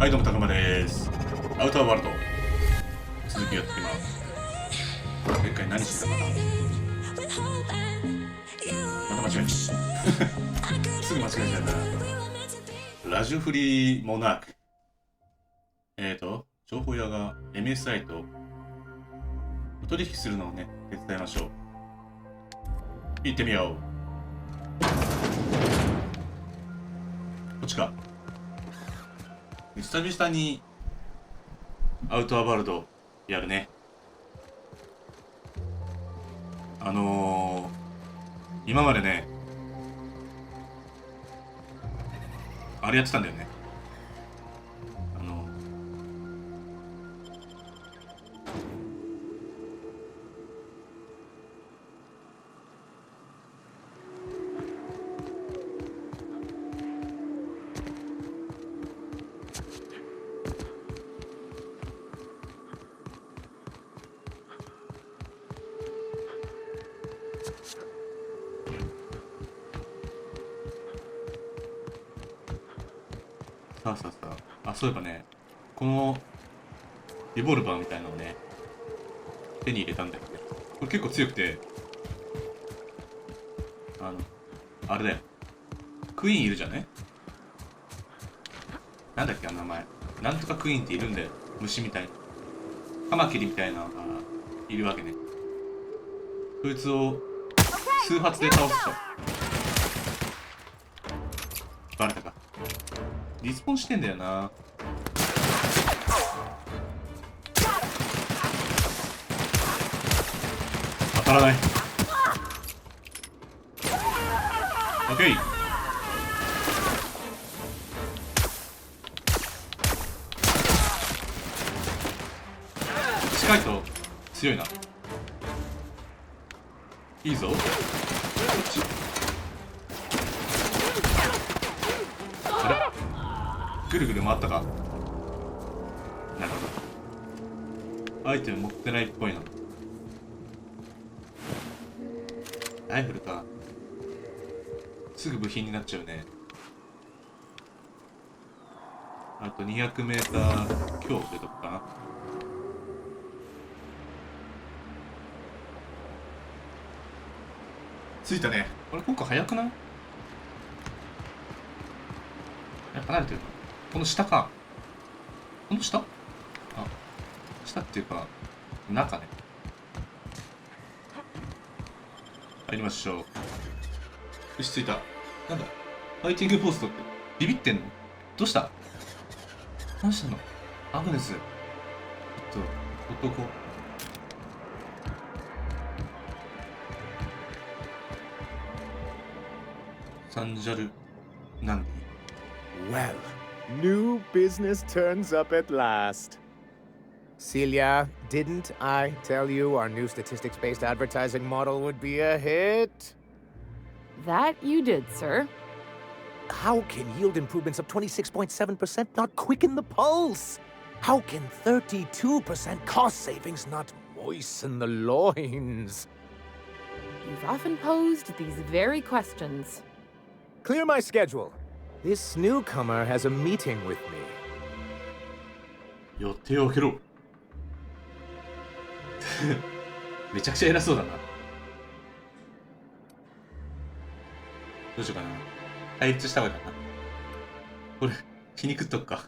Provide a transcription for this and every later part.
はい、どうも、Takumaです。アウターワールド。続きやってきます。前回何してたかな。また間違えた。すぐ間違えちゃうから。ラジオフリーモナーク。情報屋が MSI とお取引するのをね、手伝いましょう。行ってみよう。こっちか。久々にアウトワールドやるね。今までね、あれやってたんだよね。さあ、そういえばね、このリボルバーみたいなのをね、手に入れたんだよね。これ結構強くて、あれだよ。クイーンいるじゃんね。なんだっけ、名前。なんとかクイーンっているんだよ。虫みたいな。カマキリみたいなのがいるわけね。そいつを数発で倒すと。バレたか。リスポンしてんだよな。当たらない。オッケー。近いと強いな。いいぞ。こっち。あれ、ぐるぐる回ったか。なるほど。アイテム持ってないっぽいな。ライフルか。すぐ部品になっちゃうね。あと 200m 強ってとこかな。着いたね。これ今回早くない？離れてるか。この下か。この下？あ、下っていうか中ね。入りましょう。よし、着いた。なんだ、ファイティングポストって。ビビってんの？どうした？何したの？アグネス。男。サンジャルなんで？ Well, new business turns up at last. Celia, didn't I tell you our new statistics-based advertising model would be a hit? That you did, sir. How can yield improvements of 26.7% not quicken the pulse? How can 32% cost savings not moisten the loins? You've often posed these very questions. Clear my schedule. This newcomer has a meeting with me. 予定を開けろ。めちゃくちゃ偉そうだな。どうしようかな。対立した方がいいかな。これ、皮肉っとくか。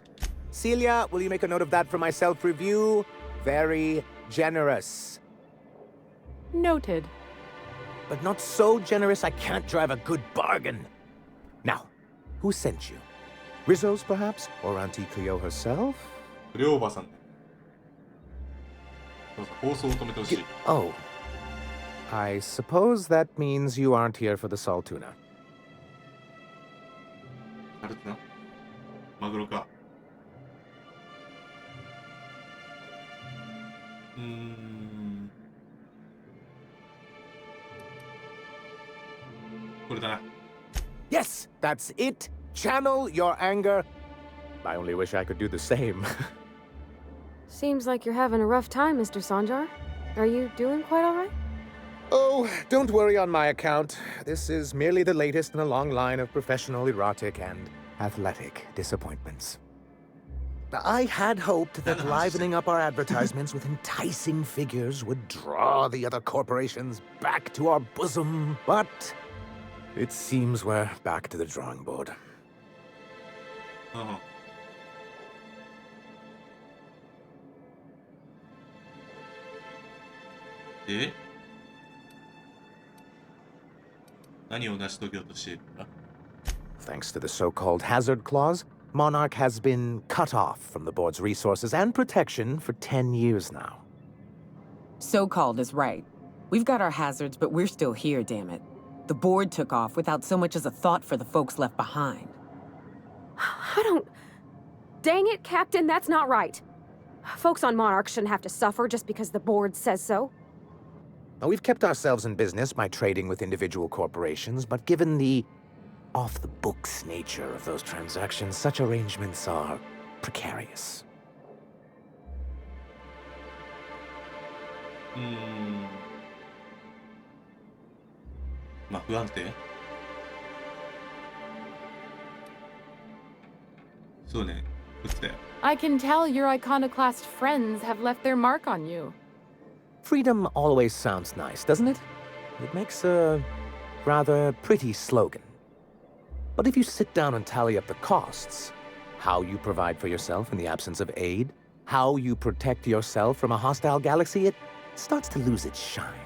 Celia, will you make a note of that for my self-review? Very generous. Noted. But not so generous I can't drive a good bargain. Now, who sent you? Rizzo's, perhaps? Or Auntie Cleo herself? クレオーバーさんね。どうぞ、放送を止めてほしい。Oh. I suppose that means you aren't here for the salt tuna. あるってな。マグロか。これだな。Yes, that's it. Channel your anger. I only wish I could do the same. Seems like you're having a rough time, Mr. Sanjar. Are you doing quite all right? Oh, don't worry on my account. This is merely the latest in a long line of professional, erotic, and athletic disappointments. I had hoped that livening up our advertisements with enticing figures would draw the other corporations back to our bosom, but it seems we're back to the drawing board. うんで何を成し遂げようとしているんだ Thanks to the so-called hazard clause, Monarch has been cut off from the board's resources and protection for 10 years now. So-called is right. We've got our hazards, but we're still here, damn it. The board took off without so much as a thought for the folks left behind. I don't... Dang it, Captain, that's not right. Folks on Monarch shouldn't have to suffer just because the board says so. Now, we've kept ourselves in business by trading with individual corporations, but given the off-the-books nature of those transactions, such arrangements are precarious. まあ不安定そうね打って I can tell your iconoclast friends have left their mark on you. Freedom always sounds nice, doesn't it? It makes a rather pretty slogan. But if you sit down and tally up the costs, how you provide for yourself in the absence of aid, how you protect yourself from a hostile galaxy, it starts to lose its shine.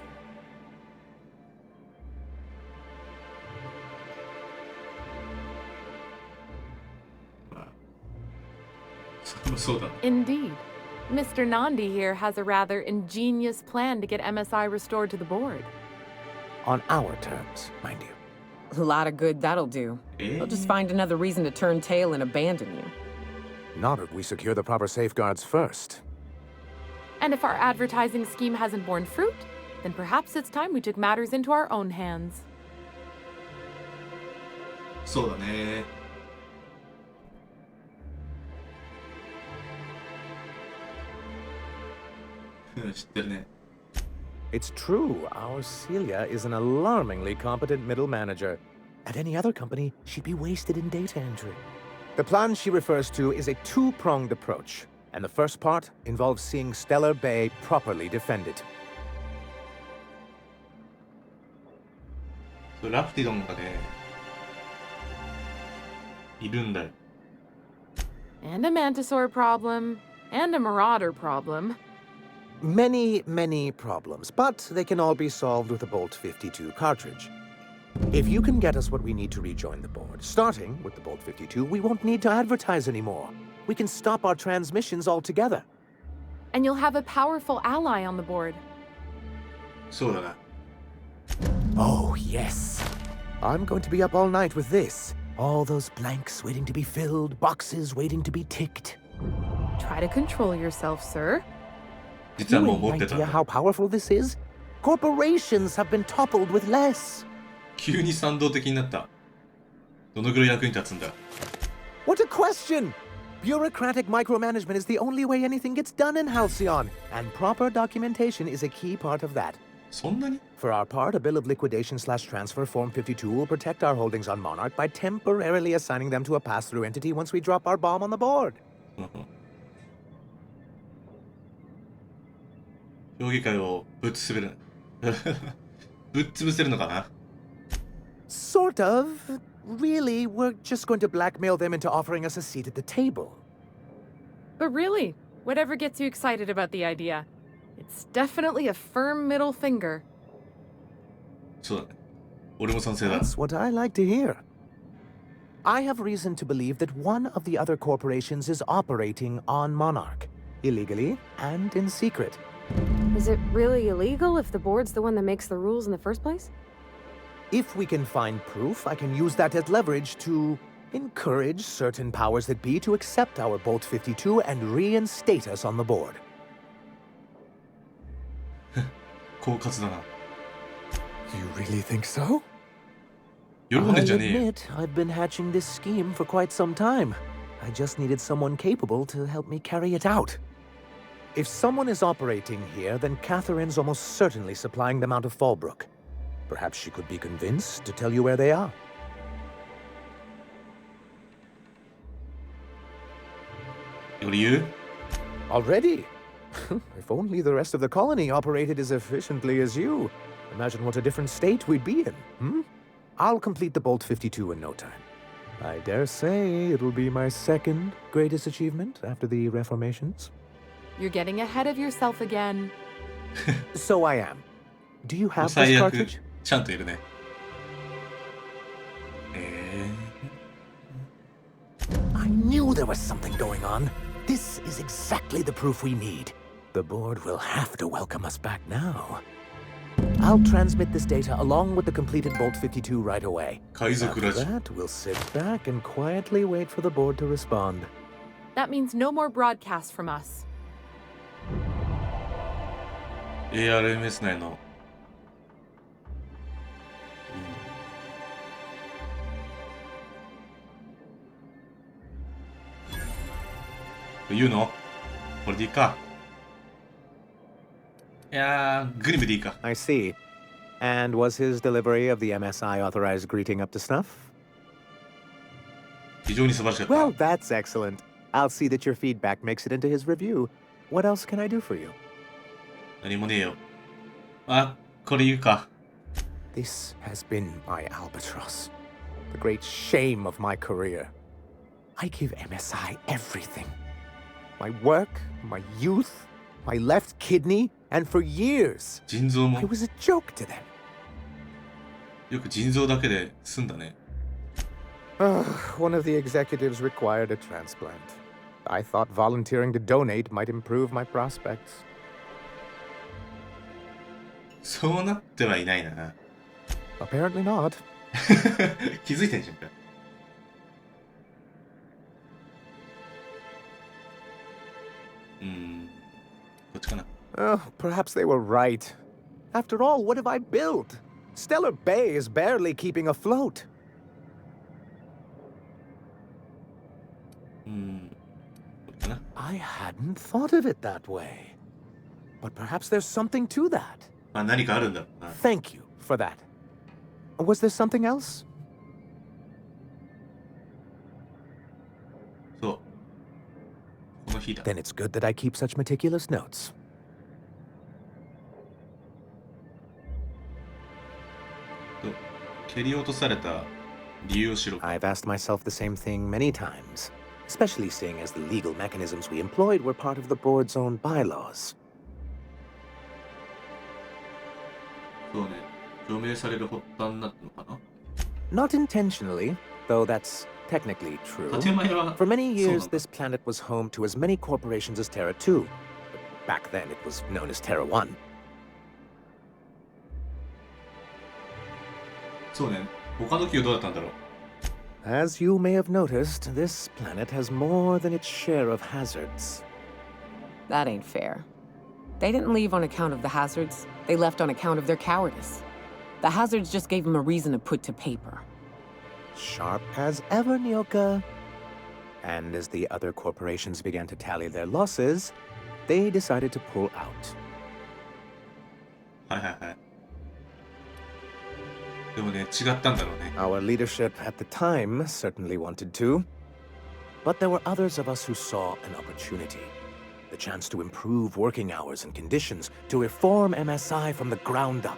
そうだ Indeed. Mr. Nandi here has a rather ingenious plan to get MSI restored to the board. On our terms, mind you. A lot of good that'll do. They'll just find another reason to turn tail and abandon you. Not if we secure the proper safeguards first. And if our advertising scheme hasn't borne fruit, then perhaps it's time we took matters into our own hands. そうだね知ってるね It's true, our Celia is an alarmingly competent middle manager. At any other company, she'd be wasted in data entry. The plan she refers to is a two-pronged approach, and the first part involves seeing Stellar Bay properly defended. そうラプティドンがねいるんだよ And a Mantisaur problem. And a Marauder problem. Many, many problems, but they can all be solved with a Bolt 52 cartridge. If you can get us what we need to rejoin the board, starting with the Bolt 52, we won't need to advertise anymore. We can stop our transmissions altogether. And you'll have a powerful ally on the board. そうだな Oh, yes. I'm going to be up all night with this. All those blanks waiting to be filled, boxes waiting to be ticked. Try to control yourself, sir. 実は You もう have 持 any ってたん idea だ how powerful this is? Corporations have been toppled with less. 急に賛同的になったどのぐらい役に立つんだ What a question! Bureaucratic micromanagement is the only way anything gets done in Halcyon, and proper documentation is a key part of that. そんなに For our part, a bill of liquidation/transfer Form 52 will protect our holdings on Monarch by temporarily assigning them to a pass-through entity once we drop our bomb on the board. 評議会をぶっ潰るぶっ潰せるのかな Sort of. Really, we're just going to blackmail them into offering us a seat at the table. But really, whatever gets you excited about the idea, it's definitely a firm middle finger. そうだね俺も賛成だ That's what I like to hear. I have reason to believe that one of the other corporations is operating on Monarch, illegally and in secret. Is it really illegal if the board's the one that makes the rules in the first place? If we can find proof, I can use that as leverage to encourage certain powers that be to accept our Bolt 52 and reinstate us on the board. 狡猾だな You really think so? 喜んでんじゃ I ねえよ admit I've been hatching this scheme for quite some time. I just needed someone capable to help me carry it out. If someone is operating here, then Catherine's almost certainly supplying them out of Fallbrook. Perhaps she could be convinced to tell you where they are. 喜理由 Already? If only the rest of the colony operated as efficiently as you. Imagine what a different state we'd be in, hmm? I'll complete the Bolt 52 in no time. I dare say it'll be my second greatest achievement after the reformations. You're getting ahead of yourself again. So I am. Do you have this 最悪 cartridge? ちゃんといるね。I knew there was something going on. This is exactly the proof we need. The board will have to welcome us back now. I'll transmit this data along with the completed Bolt 52 right away. 海賊 After ラジ that, we'll sit back and quietly wait for the board to respond. That means no more broadcasts from us. ARMS 内の、言うのこれでいいか。いやー、グリムでいいか。 I see. And was his delivery of the MSI authorized greeting up to snuff? 非常に素晴らしかった。 Well, that's excellent. I'll see that your feedback makes it into his review. What else can I do for you? 何もねえよ。あ、これ言うか。 This has been my albatross. The great shame of my career. I give MSI everything. My work, my youth, my left kidney, and for years, 腎臓も I was a joke to them. よく腎臓だけで済んだね。 One of the executives required a transplant. I thought volunteering to donate might improve my prospects. そうなってはいないな。 Apparently not. 気づいてんじゃんか。こっちかな。 Perhaps they were right. After all, what have I built? Stellar Bay is barely keeping afloat. こっちかな。 I hadn't thought of it that way. But perhaps there's something to that. まあ何かあるんだろうな。 Thank you for that. Was there something else? そう。この日だ。 Then it's good that I keep such meticulous notes. と蹴り落とされた理由をしろ。 I've asked myself the same thing many times, especially seeing as the legal mechanisms we employed were part of the board's own bylaws. そうね。除名される発端になったのかな。 Not intentionally, though that's technically true. 建前は For many そうな years, んだ。 this planet was home to as many corporations as Terra 2. Back then, it was known as Terra 1. そうね。他の企業どうだったんだろう。 As you may have noticed, this planet has more than its share of hazards. That ain't fair. They didn't leave on account of the hazards. They left on account of their cowardice. The hazards just gave them a reason to put to paper. Sharp as ever, Nyoka. And as the other corporations began to tally their losses, they decided to pull out. はいはいはい。でもね、違ったんだろうね。 Our leadership at the time certainly wanted to. But there were others of us who saw an opportunity. The chance to improve working hours and conditions, to reform MSI from the ground up.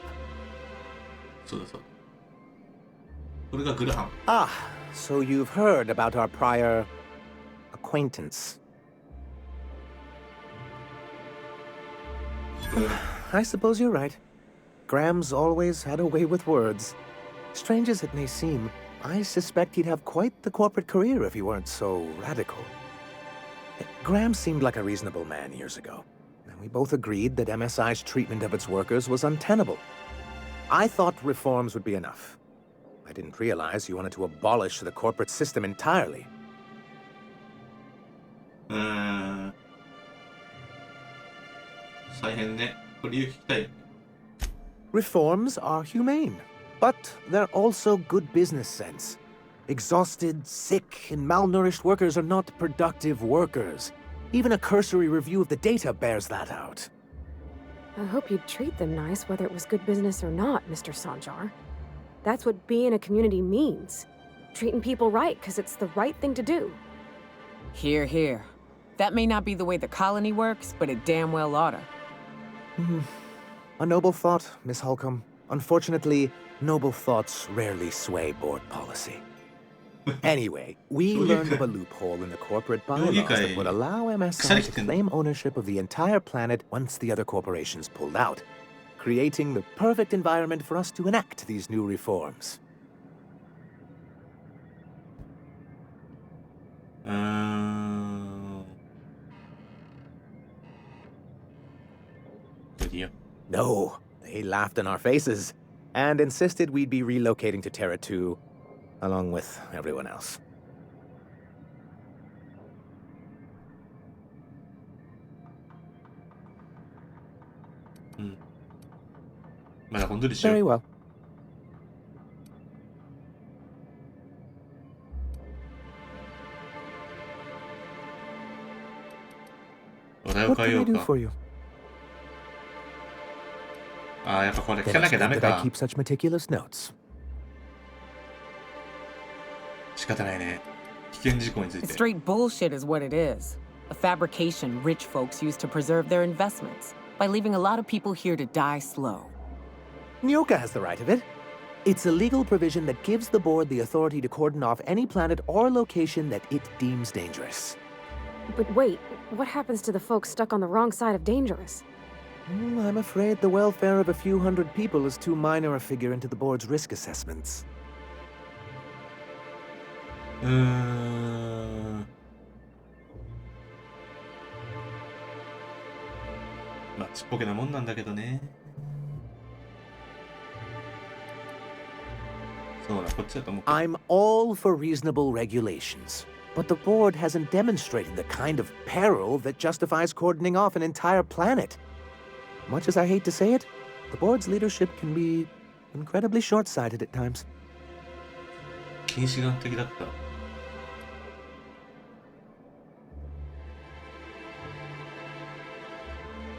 そうだそうだ。これがグルハン。 Ah, so you've heard about our prior acquaintance. I suppose you're right. Graham's always had a way with words. Strange as it may seem, I suspect he'd have quite the corporate career if he weren't so radical. Graham seemed like a reasonable man years ago, and we both agreed that MSI's treatment of its workers was untenable. I thought reforms would be enough. I didn't realize you wanted to abolish the corporate system entirely. 大変ね。これ理由聞きたい。 Reforms are humane, but they're also good business sense. Exhausted, sick, and malnourished workers are not productive workers. Even a cursory review of the data bears that out. I hope you'd treat them nice, whether it was good business or not, Mr. Sanjar. That's what being a community means. Treating people right, because it's the right thing to do. Here, here. That may not be the way the colony works, but it damn well oughta. A noble thought, Miss Holcomb. Unfortunately, noble thoughts rarely sway board policy. Anyway, we learned of a loophole in the corporate bylaws that would allow MSI to claim ownership of the entire planet once the other corporations pulled out, creating the perfect environment for us to enact these new reforms. No, they laughed in our faces and insisted we'd be relocating to Terra 2, along with everyone else. Very well. What can I do for you? ああ、やっぱこれ聞かなきゃダメ Did I か。 keep such meticulous notes? 仕方ないね。危険事項について。 Straight bullshit is what it is. A fabrication rich folks use to preserve their investments by leaving a lot of people here to die slow. Nyoka has the right of it. It's a legal provision that gives the board the authority to cordon off any planet or location that it deems dangerous. But wait, what happens to the folks stuck on the wrong side of dangerous? I'm afraid the welfare of a few hundred people is too minor a figure into the board's risk assessments. まあちっぽけなもんなんだけどね。そうだ、こっちだと思う。 I'm all for reasonable regulations, but the board hasn't demonstrated the kind of peril that justifies cordoning off an entire planet. Much as I hate to say it, the board's leadership can be incredibly short-sighted at times. 近視眼的だった。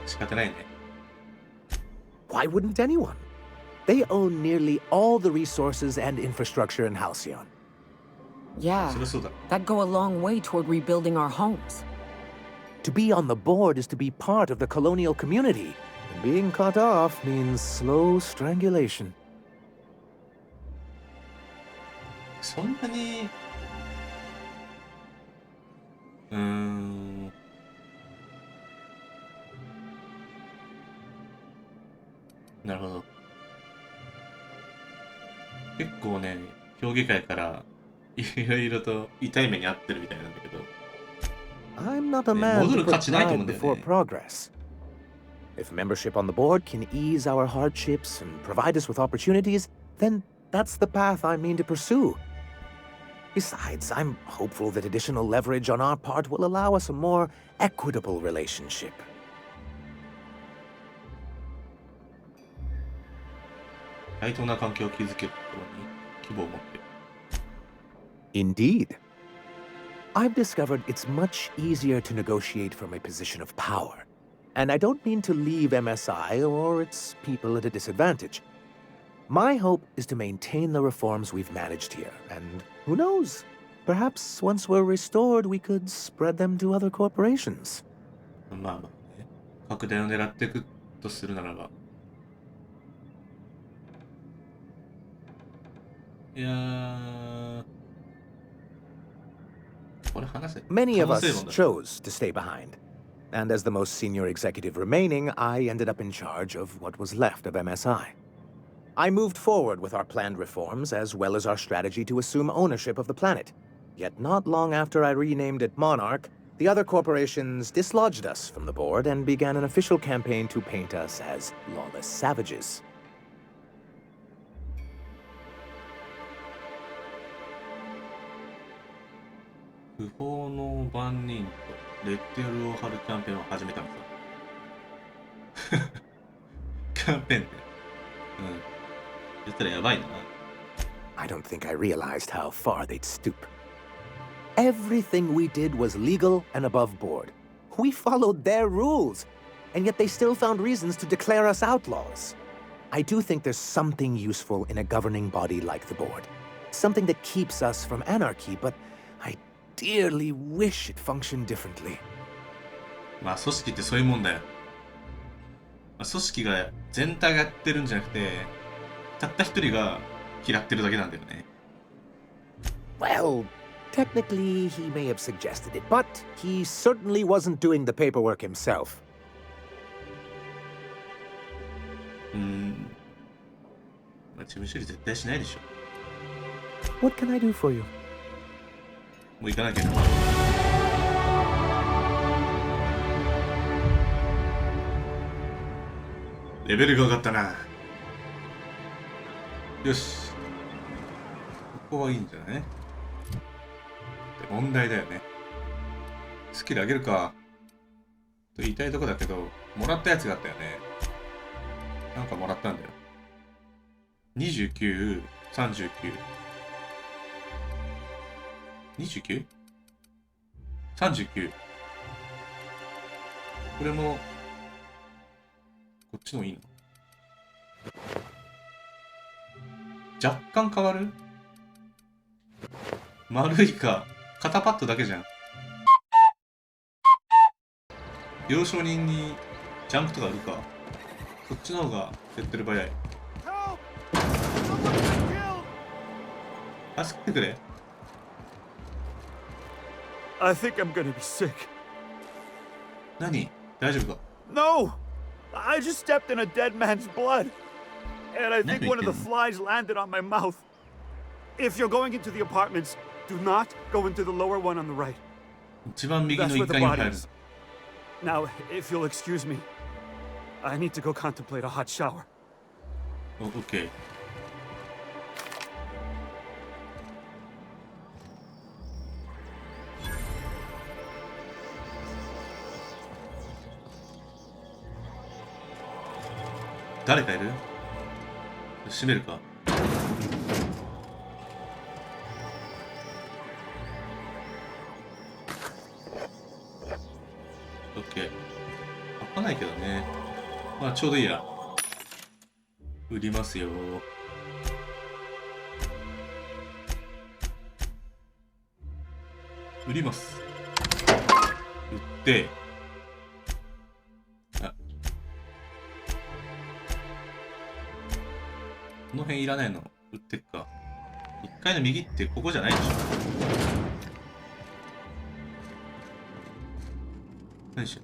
仕方ないね。 Why wouldn't anyone? They own nearly all the resources and infrastructure in Halcyon. Yeah, そりゃそうだ。 that'd go a long way toward rebuilding our homes. To be on the board is to be part of the colonial community, and being cut off means slow strangulation. そんなになるほど。結構ね、評議会からいろいろと痛い目に遭ってるみたいなんだけど。 I'm not a man to 戻る価 put 値ないと思うん pride だよ before ね。 progress. If membership on the board can ease our hardships and provide us with opportunities, then that's the path I mean to pursue. Besides, I'm hopeful that additional leverage on our part will allow us a more equitable relationship. 対等な関係を築けることに希望を持ってる。 Indeed. I've discovered it's much easier to negotiate from a position of power. And I don't mean to leave MSI or its people at a disadvantage. My hope is to maintain the reforms we've managed here, and who knows? Perhaps once we're restored, we could spread them to other corporations. まあまあね。拡大を狙っていくとするならば。いやー。これ話せ。 Many of 話 us せるもんだ。 chose to stay behind. And as the most senior executive remaining, I ended up in charge of what was left of MSI. I moved forward with our planned reforms as well as our strategy to assume ownership of the planet. Yet not long after I renamed it Monarch, the other corporations dislodged us from the board and began an official campaign to paint us as lawless savages. 不法の番人とレッテルを貼るキャンペーンを始めたのさ。キャンペーンって。言ったらやばいな。 I don't think I realized how far they'd stoop. Everything we did was legal and above board. We followed their rules, and yet they still found reasons to declare us outlaws. I do think there's something useful in a governing body like the board. Something that keeps us from anarchy, but I dearly wish it functioned differently. まあ組織ってそういうもんだよ。まあ、組織が全体がやってるんじゃなくて、たった一人が嫌ってるだけなんだよね。Well, technically, he may have suggested it, but he certainly wasn't doing the paperwork himself. まあ、事務処理絶対しないでしょ。What can I do for you? もう行かなきゃ。レベルが上がったな。よし。ここはいいんじゃない？問題だよね。スキル上げるかと言いたいとこだけど、もらったやつがあったよね。なんかもらったんだよ。29、39。29？ 39。これも、こっちの方がいいの？若干変わる？丸いか、肩パッドだけじゃん。幼少人にジャンプとかあるか。こっちの方が手っ取り早い。助けてくれ。I think I'm gonna be sick. 何？大丈夫か？ No! I just stepped in a dead man's blood. And I think one of the flies landed on my mouth. If you're going into the apartments, do not go into the lower one on the right. 一番右の That's 1 where the 階に入 body る。 is. Now, if you'll excuse me, I need to go contemplate a hot shower. オッケー。誰かいる？閉めるか。オッケー。開かないけどね。まあちょうどいいや。売りますよ。売ります。売って、あ、この辺いらないの売ってっか。1階の右ってここじゃないでしょ。何しよ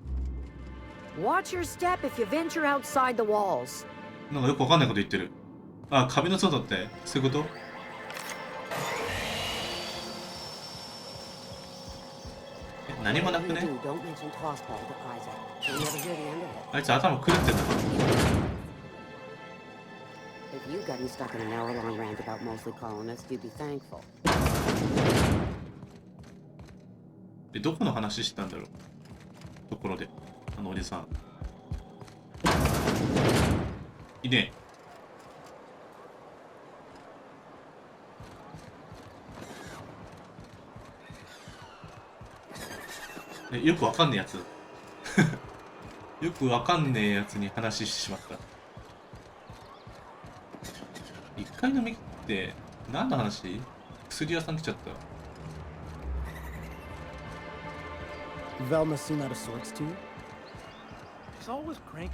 Watch your step if you venture outside the walls. う。なんかよくわかんないこと言ってる。あ、壁の外ってそういうこと？何もなくね？ Don't mention toss ball to Isaac. You'll never hear the end of it. あいつ頭狂ってんのか？ If you gotten stuck in an hour-long rant about mostly colonists, you'd be thankful. どこの話してたんだろう？ところで、あのおじさん。いねえ。よくわかんねえやつ。よくわかんねえやつに話してしまった。1階の右って何の話？薬屋さん来ちゃった。 Velma seem out of sorts to you? He's always cranky.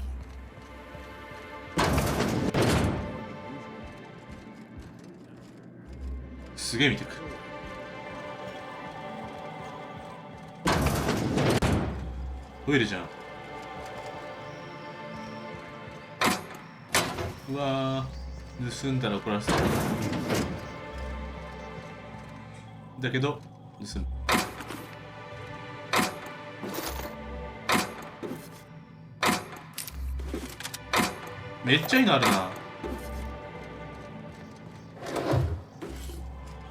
すげえ見てくる。トイレじゃん。うわー、盗んだら怒らせる。だけど盗む。めっちゃいいのあるな。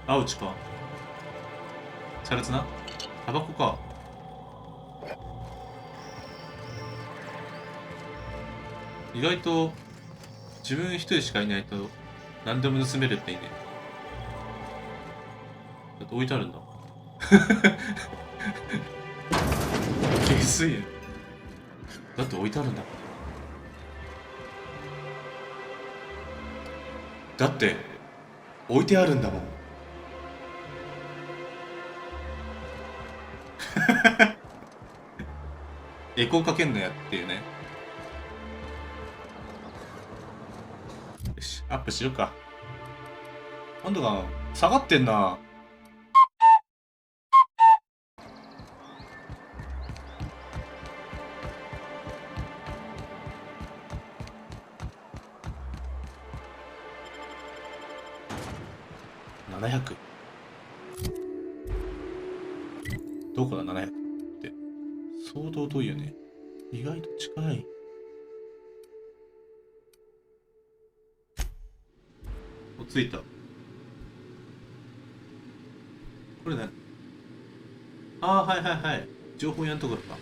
アウチか。シャレツな。タバコか。意外と自分一人しかいないと何でも盗めるっていいね。だって置いてあるんだ。下水や。だって置いてあるんだ。だって置いてあるんだもん。エコーかけんなやっていうね。よし、アップしようか。温度が下がってんな。700。どこだ700って相当遠いよね。意外と近い。お、着いた。これ何？ああ、はいはいはい。情報屋のところか。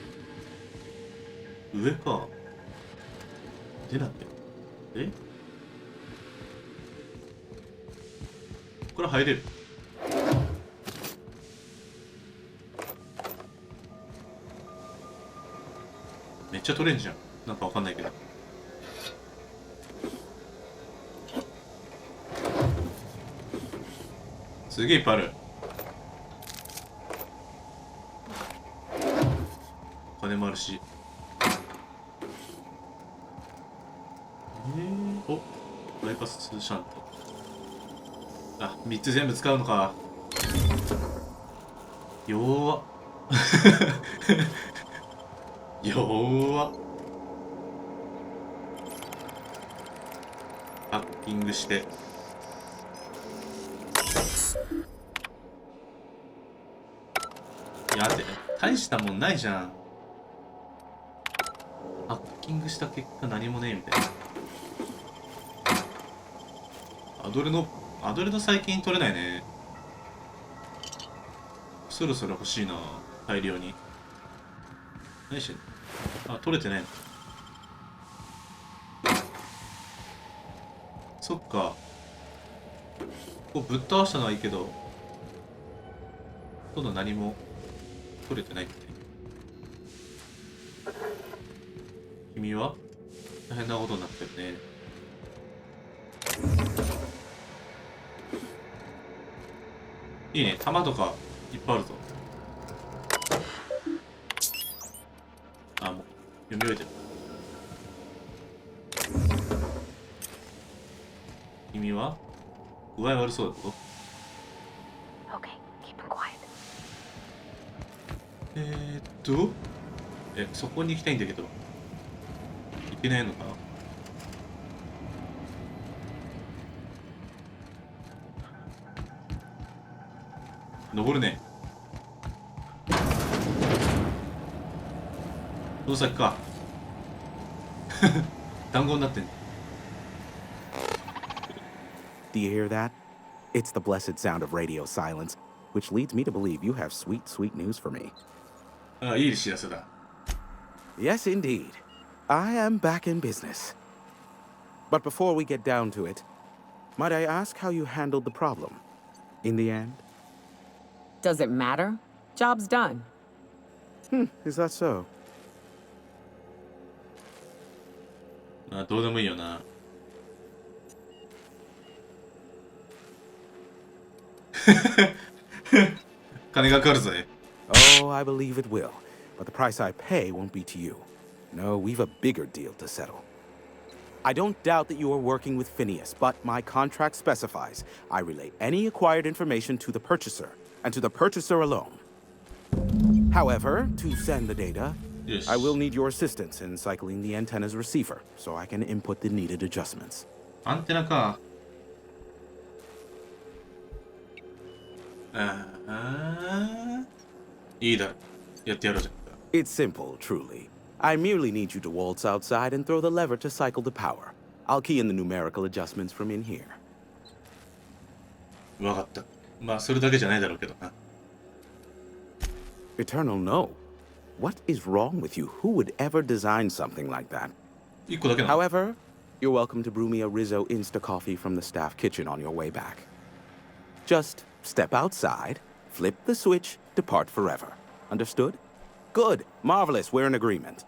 上か。出なってる。え？これ入れる。めっちゃ取れんじゃん。なんかわかんないけど。すげえいっぱいある。お金もあるし。お、バイパスシャント。あ、3つ全部使うのか。弱っ。弱っ。ハッキングして。いや、待って、大したもんないじゃん。ハッキングした結果何もねえみたいな。アドレの最近取れないね。そろそろ欲しいな、大量に。何してんの？あ、取れてないの。そっか。こうぶっ倒したのはいいけど、ほとんど何も取れてないって。君は大変なことになってるね。いいね、弾とかいっぱいあるぞ。あ、もう読み終えてる。君は具合悪そうだぞ。Okay, keep him quiet. そこに行きたいんだけど、行けないのかな。登るね。この先か。団子になってん。 Do you hear that? It's the blessed sound of radio silence, which leads me to believe you have sweet, sweet news for me. あ、いい知らせだ。 Yes, indeed. I am back in business. But before we get down to it, might I ask how you handled the problem? In the end? Does it matter? Job's done. Is that so? まあ、どうでもいいよな。金がかかるぜ。 Oh, I believe it will. But the price I pay won't be to you. No, we've a bigger deal to settle. I don't doubt that you are working with Phineas, but my contract specifies I relay any acquired information to the purchaser, and to the purchaser alone. However, to send the data, Yes. I will need your assistance in cycling the antenna's receiver, so I can input the needed adjustments. アンテナか。ああ、いいだろ。やってやろうじゃんか。 It's simple, truly. I merely need you to waltz outside and throw the lever to cycle the power. I'll key in the numerical adjustments from in here. わかった。まあ、それだけじゃないだろうけどな。 Eternal, no. What is wrong with you? Who would ever design something like that? 1個だけなの。 However, you're welcome to brew me a Rizzo Insta coffee from the staff kitchen on your way back. Just step outside, flip the switch, depart forever. Understood? Good. Marvelous. We're in agreement.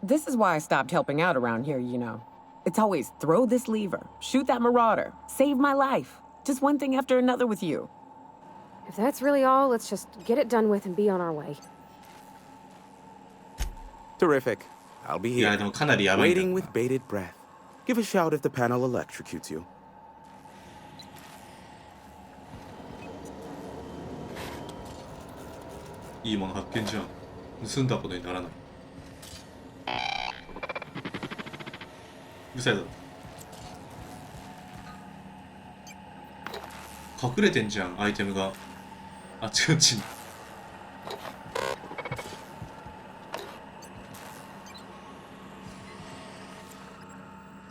This is why I stopped helping out around here, you know. It's always throw this lever, shoot that marauder, save my life. Just one thing after another with you. If that's really all, let's just get it done with and be on our way. Terrific. I'll be いや here. でもかなりやばいんだ Waiting with bated breath. Give a shout if the panel electrocutes you. いいもの発見じゃん。盗んだことにならない。うるさいだろ。隠れてんじゃん、アイテムが。あっちこっちに。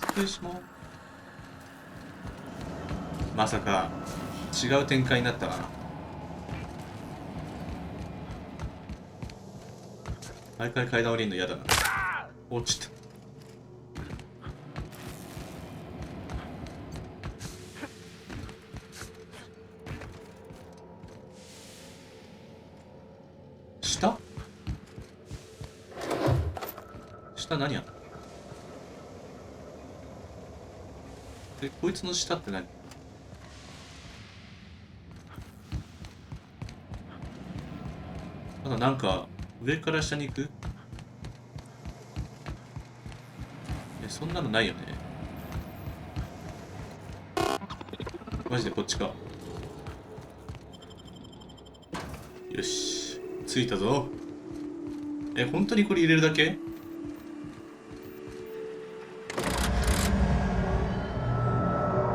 失礼します。まさか違う展開になったな。毎回階段降りるの嫌だな。落ちた。下？下何やんの？こいつの下って何？なんか上から下に行く？そんなのないよね。マジでこっちか。よし、着いたぞ。本当にこれ入れるだけ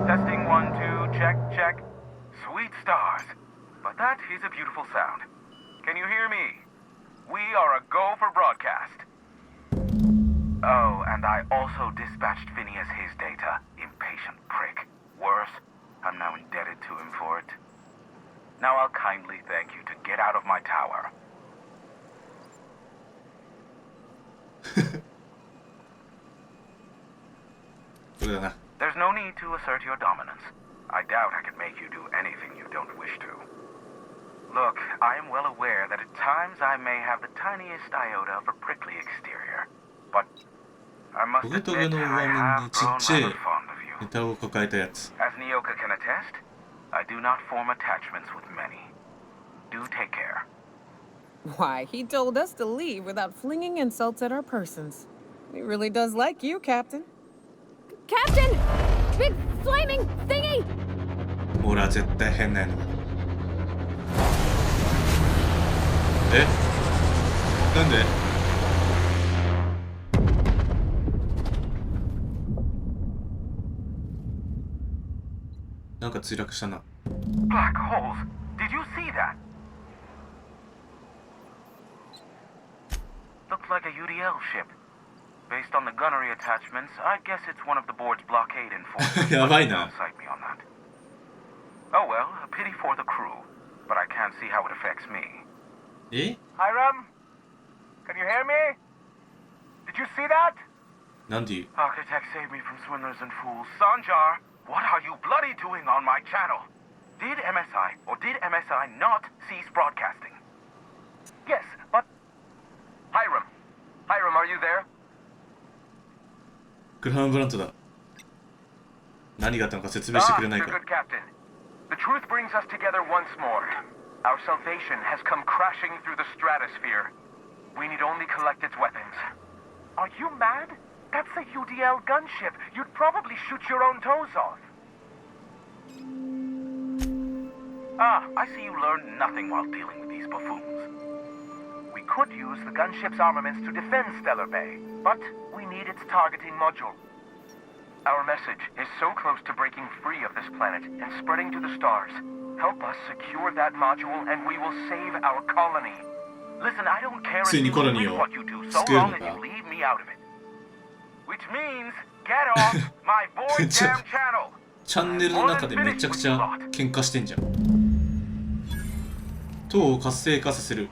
？Testing 1, 2, check, check. Sweet stars. But that is a beautiful sound. Can you hear me? We are a go for broadcast. Oh, and I also dispatched Phineas his data. Impatient prick. Worse, I'm now indebted to him for it. Now I'll kindly thank you to get out of my tower. There's no need to assert your dominance. I doubt I could make you do anything you don't wish to. Look, I am well aware that at times I may have the tiniest iota of a prickly exterior, but I must admit I have grown rather fond of you. As Nyoka can attest, I do not form attachments with many. Do take care. Why, he told us to leave without flinging insults at our persons. He really does like you, Captain. Captain! Big flaming thingy! ほら、絶対変なの。なんで？なんか墜落したな。Black holes. Did you see that? Looked like a UDL ship. Based on the gunnery attachments, I guess it's one of the board's blockade enforcers. やばいな。 Don't cite me on that. Oh well, a pity for the crew, but I can't see how it affects me. Hiram? Can you hear me? Did you see that? なんで言う？ Architect saved me from swindlers and fools. Sanjar, what are you bloody doing on my channel? Did MSI or did MSI not cease broadcasting? Yes, but... Hiram, are you there? グラハムブラントだ。何があったのか説明してくれないか。 Good Captain. The truth brings us together once more. Our salvation has come crashing through the stratosphere. We need only collect its weapons. Are you mad? That's a UDL gunship. You'd probably shoot your own toes off. Ah, I see you learned nothing while dealing with these buffoons. We could use the gunship's armaments to defend Stellar Bay, but we need its targeting module. Our message is so close to breaking free of this planet and spreading to the stars. Help us secure that module and we will save our colony. Listen, I don't care if you do what you do, so long as you leave me out of it. Which means, get off my board damn channel! チャンネルの中でめちゃくちゃ喧嘩してんじゃん。塔を活性化させる。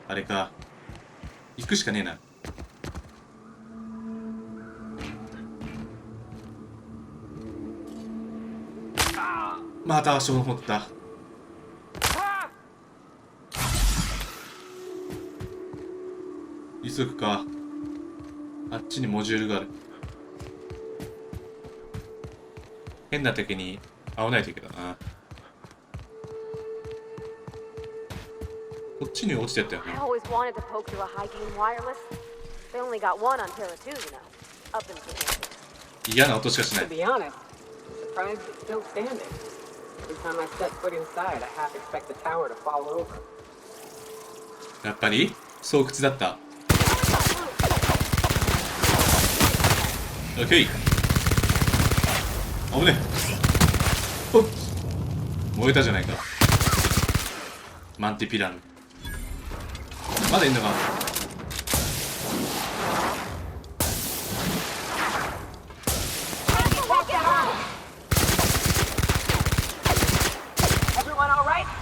あれか。行くしかねえな。また足を持った。急ぐか。あっちにモジュールがある。変な時に会わないといけないな。こっちに落ちてったよ I ね。 always wanted to poke through a high-gain wireless. They only got one on Terra 2, you know. Up in the 嫌な音しかしない。 To be honest, surprised it's still standing. Every time I step foot inside, I half expect the tower to fall over. やっぱり巣窟だった。オッケー。危ねえ。おっ、燃えたじゃないか。マンティピラン。まだいんのか。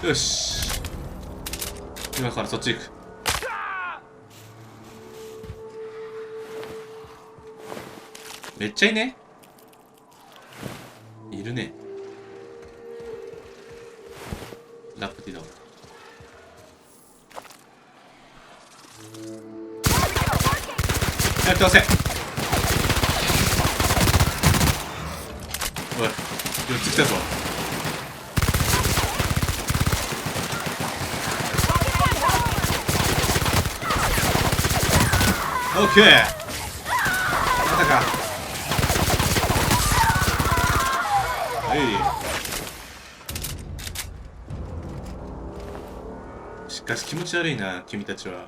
よし、今からそっち行く。めっちゃいいね。いるね。ラップティだわ。やってません。おい、4つ来たぞ。オッケー。またか。はい。しかし気持ち悪いな、君たちは。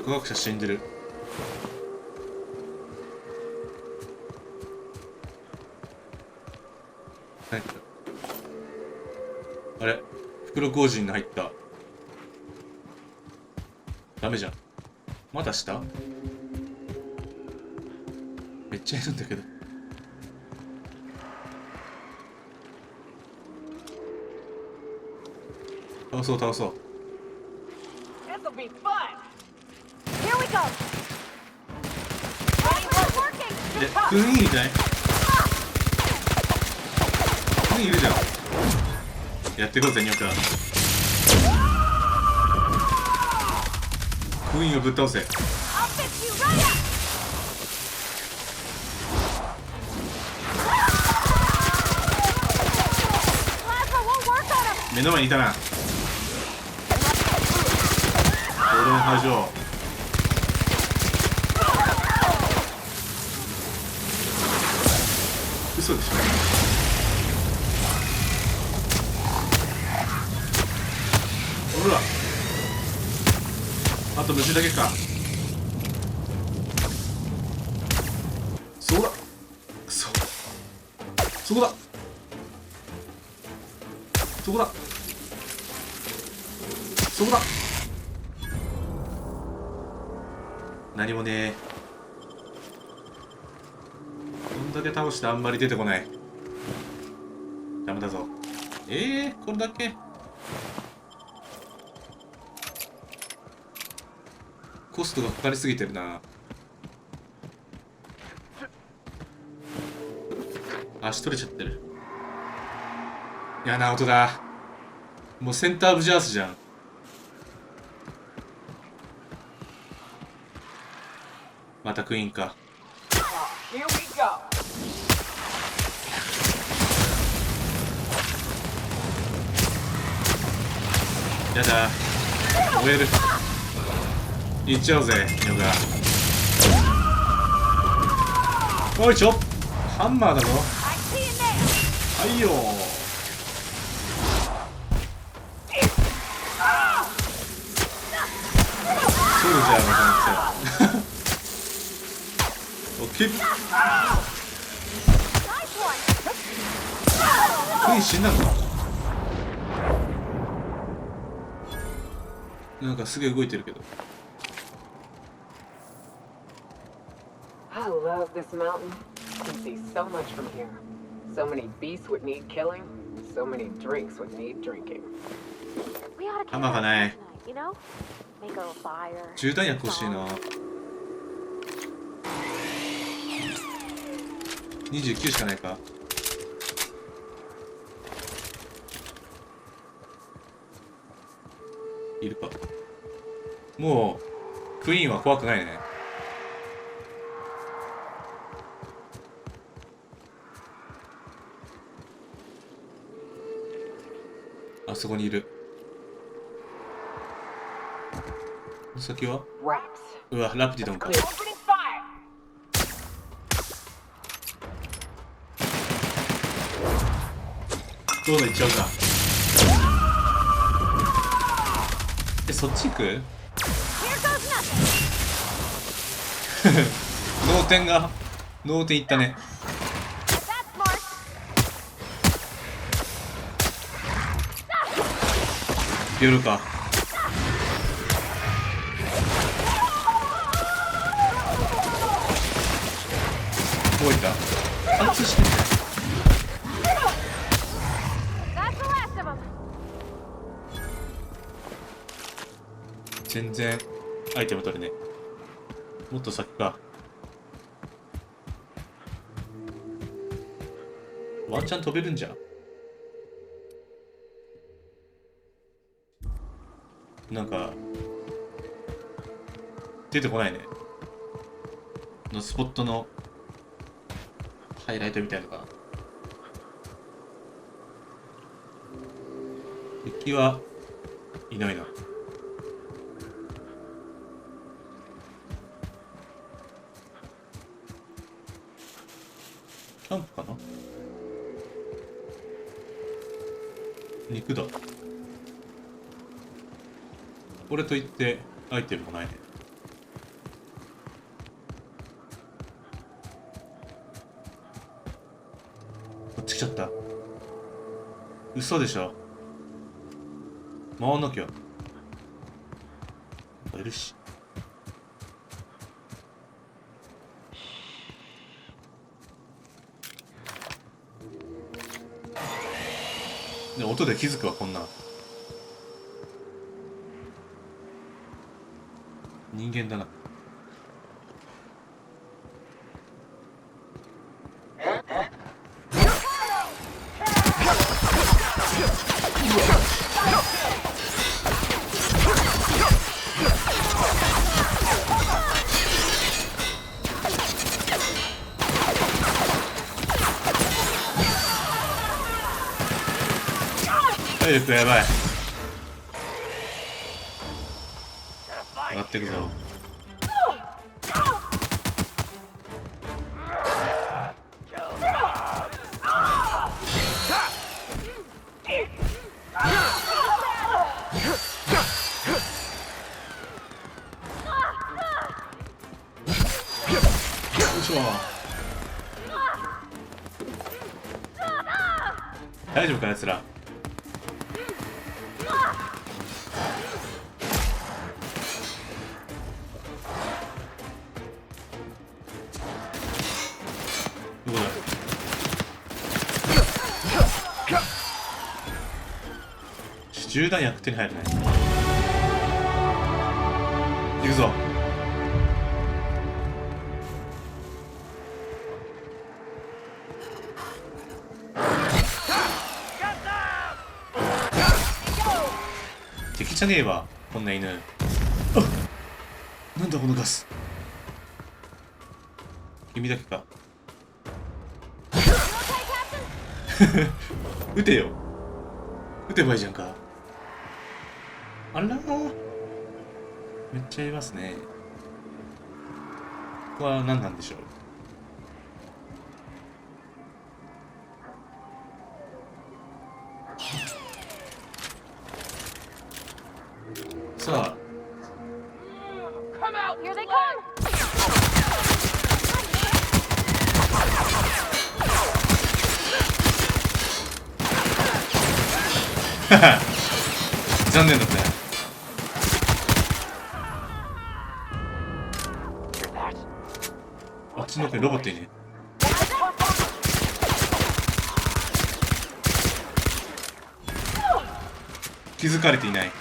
科学者死んでる。何これ。あれ、袋小路に入った。ダメじゃん。まだ下？めっちゃいるんだけど。倒そう倒そう。クイーンいるじゃない？クイーンいるじゃん。やっていこうぜ、ニョクラ。クイーンをぶっ倒せ。目の前にいたな。ドローン排除。嘘でしょ。ほら、あと虫だけか。そうだ、そこだ、そこだ、そこだ。何もねえ。こんだけ倒してあんまり出てこない。ダメだぞ。これだけ。コストがかかりすぎてるな。足取れちゃってる。嫌な音だ。もうセンターオブジャースじゃん。またクイーンか。やだ、燃える。いっちゃおうぜ、ヨガ。おいちょ、ハンマーだぞ。はいよ。ソルジャーがなくてオッケー。クイーン死んだのか。なんかすげえ動いてるけど。I love this mountain. You can see so much from here. So many beasts would need killing. So many drinks would need drinking. We ought to 弾がない。 you know? Make a fire. 銃弾薬欲しいな。29しかないか。いるか。もうクイーンは怖くないね。あそこにいる。この先は？うわ、ラプティドンか。どうだ、行っちゃうか。そっち行く？脳天が、脳天いったね。夜か。どこ行った？貫通してんだよ。全然アイテム取れねえ。もっと先か。ワンチャン飛べるんじゃ。なんか出てこないね。のスポットのハイライトみたいなのが。敵はいないな。キャンプかな。肉だ。これといってアイテムもないね。こっち来ちゃった。嘘でしょ。回んなきゃ。いるし。で音で気づくわ、こんな人間だな。体力やばい。上がってくぞ。大丈夫か、やつら。どこだ。銃弾薬手に入るね。行くぞ。敵じゃねえわ、こんな犬。あっ、なんだこのガス。君だけか。撃てよ。撃てばいいじゃんか。あらー、めっちゃいますね。ここは何なんでしょう。さあ、残念だったね。あっちの奥にロボットいね。気づかれていない。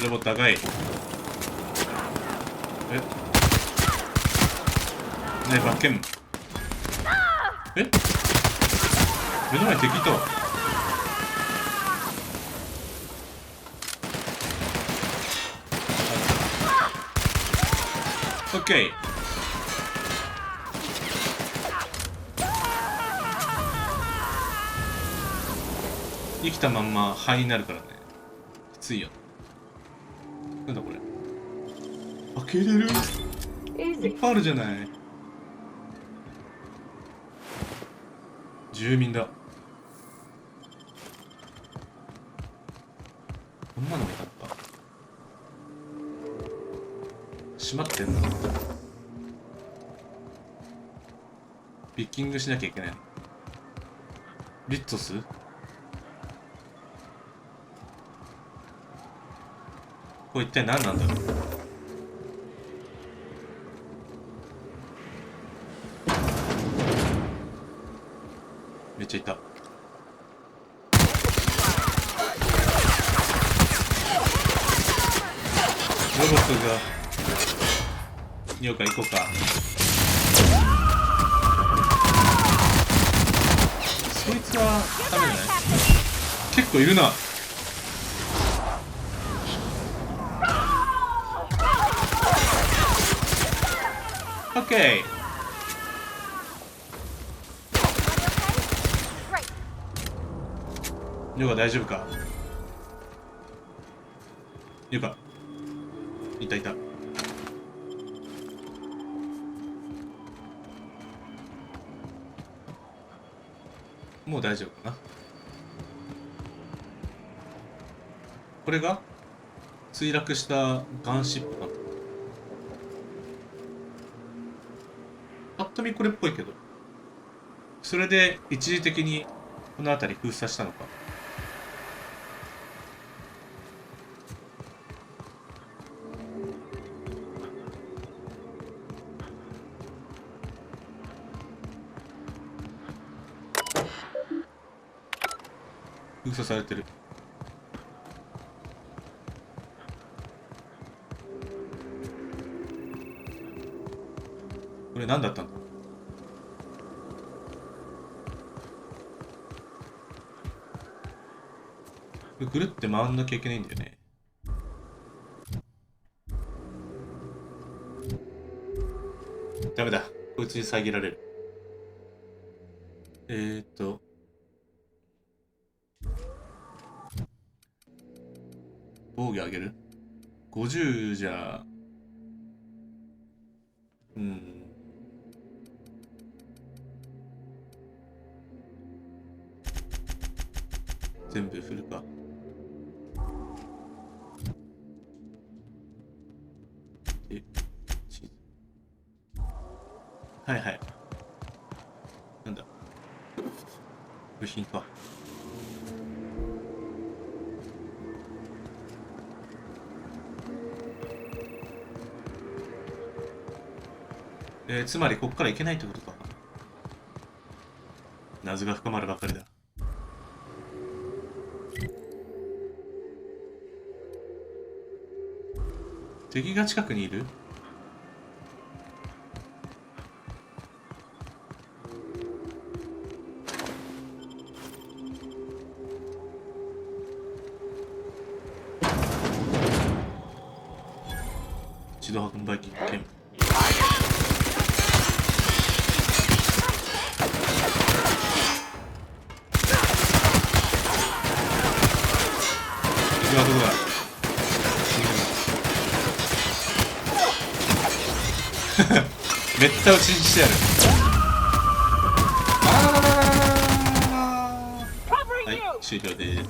ロボット赤い。ナイフ発見。目の前敵と。オッケー。生きたまんま灰になるからね。きついよ。なんだこれ。開けれる。いっぱいあるじゃない。住民だ。こんなの見たのか。閉まってんな。ピッキングしなきゃいけない。リッツォス。これ一体何なんだろう。めっちゃいた。ロボットが行こうか。そいつはダメじゃない。結構いるな。オッケー。ヨガ大丈夫か。ヨガいたいた。もう大丈夫かな。これが墜落したガンシップかな。ぱっと見これっぽいけど、それで一時的にこの辺り封鎖したのか。封鎖されてる。これ何だったんだ。ぐるって回んなきゃいけないんだよね。ダメだ、こいつに遮られる。防御上げる ?50 じゃ、全部振るか。で、はいはい。なんだ。部品か。つまりここから行けないってことか。謎が深まるばかりだ。敵が近くにいる？自動販売機券。どこだ。めっちゃ打ちにしてやる。はい、終了です。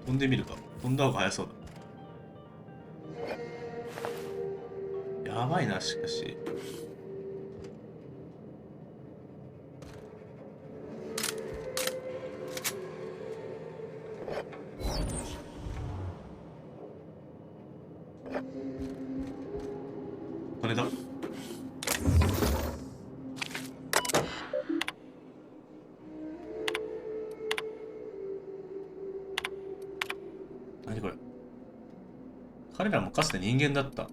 飛んでみるか。飛んだ方が早そうだ。やばいな、しかし。金だ。何これ。彼らもかつて人間だった。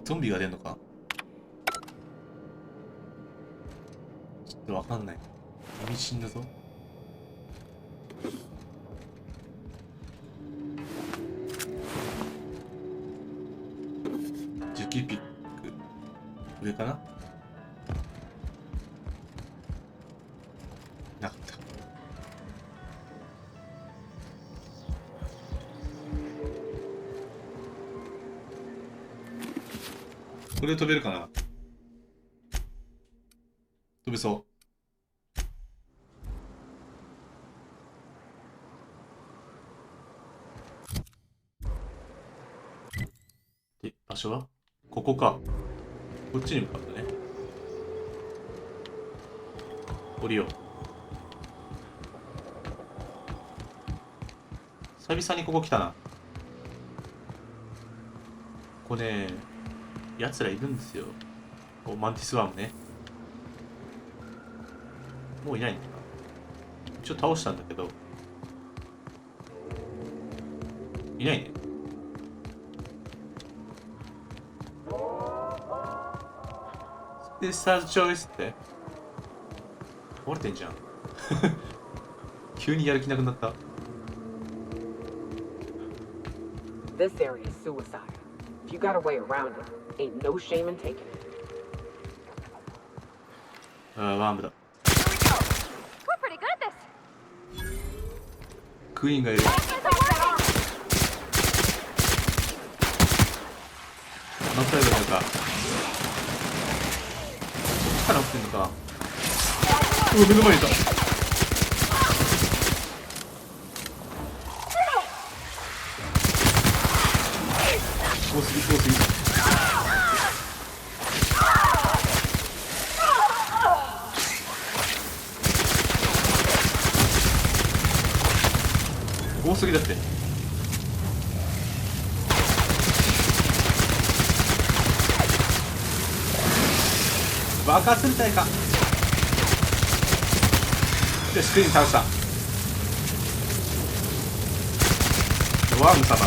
ゾンビが出んのか。ちょっとわかんない。意味深だぞ。樹皮ピック上かな。これで飛べるかな。飛べそう。で、場所はここか。こっちに向かうんだね。降りよう。久々にここ来たな。ここね、奴らいるんですよ。マンティスワームね。もういないのかな。一応倒したんだけど。いないね。で、スターズチョイスって折れてんじゃん。急にやる気なくなった。This area is suicide. If you got a way around it, ain't no shame in taking it. ワームだ。We're pretty good at this. クイーンがいる。ノットライドだか。こっから落ちてんのか。うわ、目の前にいた。多すぎ多すぎ。多すぎだって。爆発みたいか。よし、クイーン倒した。ワーム様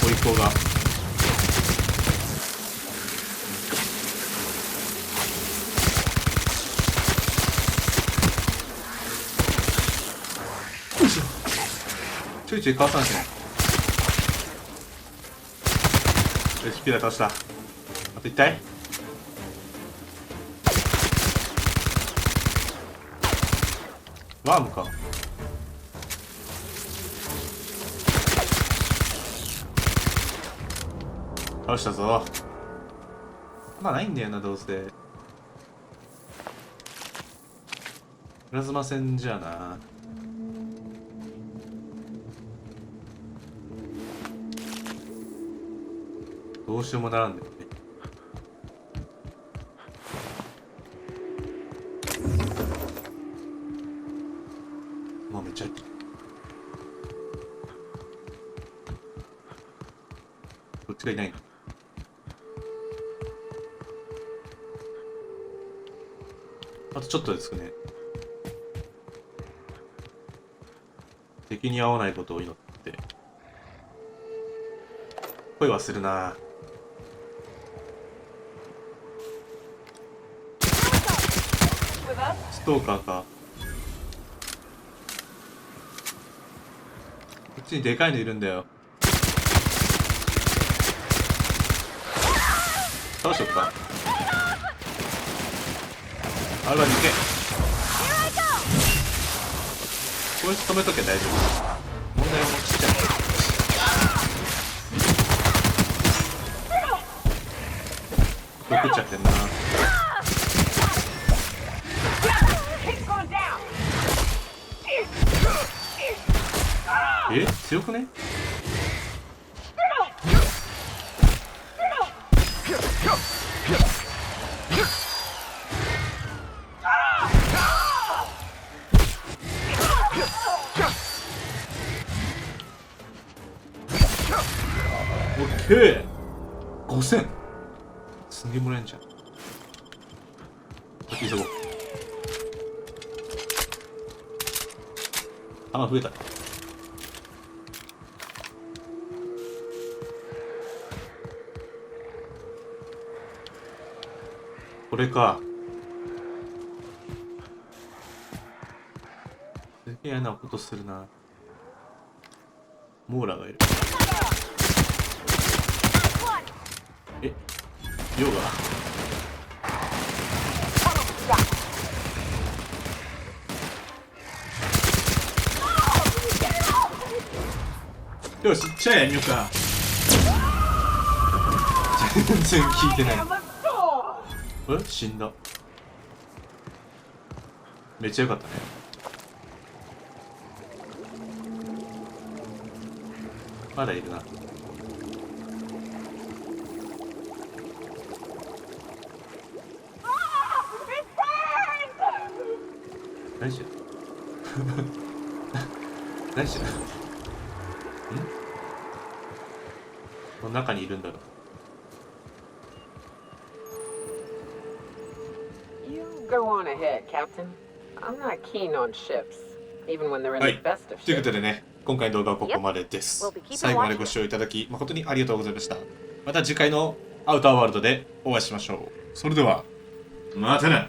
ご一行が。ちょいちょいかわさんしね。よし、ピラ倒した。あと1体。ワームか。倒したぞ。まあないんだよな、どうせ。プラズマ戦じゃな。どうしようもならんだよね。まあめっちゃこっちがいないの。あとちょっとですね。敵に合わないことを祈って声はするな。ストーカーか。こっちにでかいのいるんだよ。倒しとくか。あれは逃げ。こいつ止めとけば大丈夫。問題はもうちっちゃい。食っちゃってんな。強くね？オッケー。5000すげえもらえんじゃん。急ごう。弾増えた。これか。すげえ嫌なことするな。モーラがいる。え、ヨガ。よし、じゃあやめようか。全然聞いてない。死んだ。めっちゃよかったね。まだいるな。何してる何してるこの中にいるんだろう。You go on ahead, Captain. I'm not keen on ships, even when they're in は the い。 best of というこ ships. とでね、今回の動画はここまでです。最後までご視聴いただき誠にありがとうございました。また次回のアウターワールドでお会いしましょう。それでは、またな。